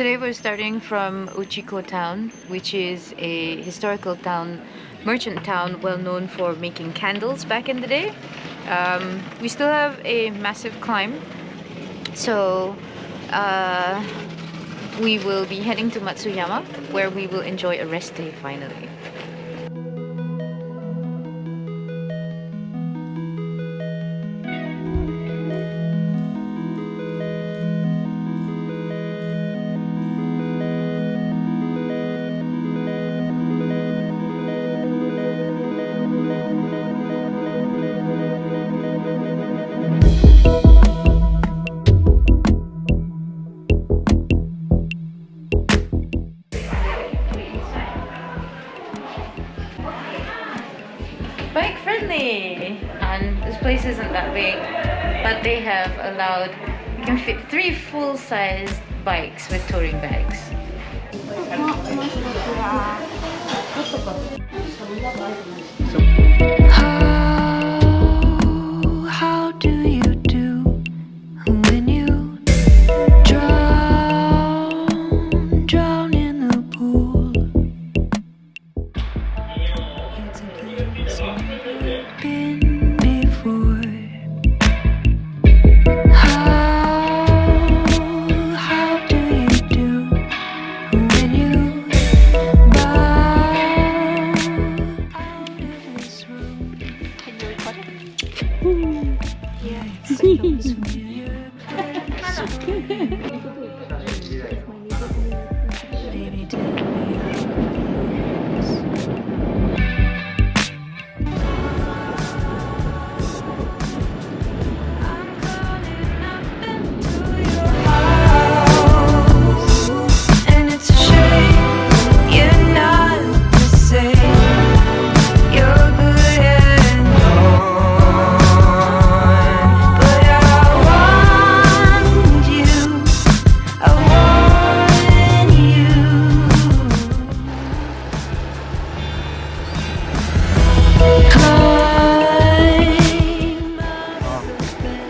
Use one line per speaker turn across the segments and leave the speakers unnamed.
Today we're starting from Uchiko town, which is a historical town, merchant town, well known for making candles back in the day. We still have a massive climb, so we will be heading to Matsuyama, where we will enjoy a rest day finally. Bike friendly, and this place isn't that big, but they have allowed, you can fit 3 full-sized bikes with touring bags.
How do you do when you drown in the pool? It's a place I've never been before. How do you do when you bow out of this room?
Can you record it?
Yeah, it seems familiar place. Baby, tell me how it feels. I'm calling up into your house, and it's a shame you're not the same. You're good and gone, but I want you. I want you. Climb out of the bed.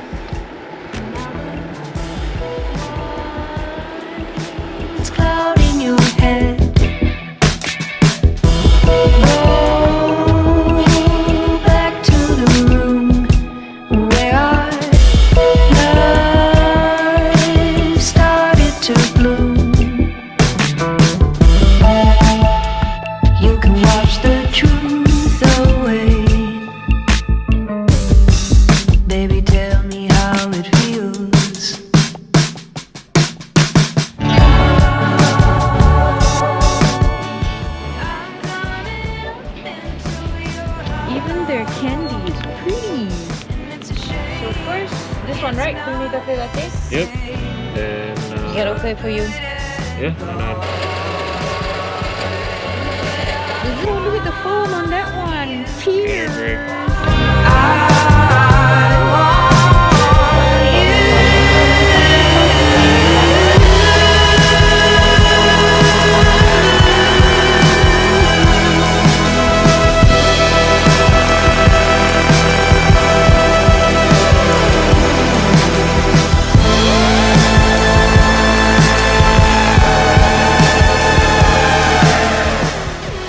It's clouding your head. Go back to the room where our love started to bloom. You can wash the truth away. Baby, tell me how it feels.
Even their candy is pretty. So first, this one, right? Creamy cafe latte.
Yep. And
Is that okay for you?
yeah,
Oh, look at the foam on that one. Cheers.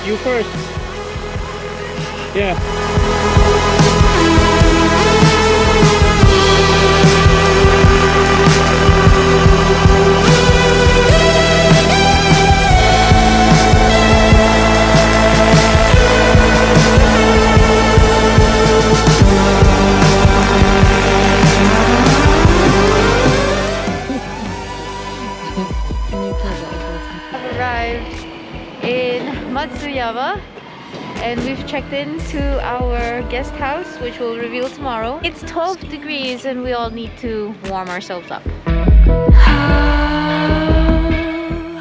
you first. Yeah.
Have arrived in Matsuyama, and we've checked into our guest house, which we'll reveal tomorrow. It's 12 degrees and we all need to warm ourselves up.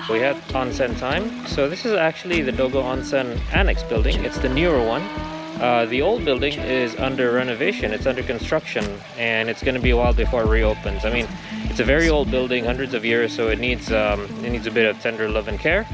We had onsen time. So this is actually the Dogo Onsen Annex building. It's the newer one. The old building is under renovation. It's under construction, and it's going to be a while before it reopens. I mean, it's a very old building, hundreds of years, so it needs a bit of tender love and care.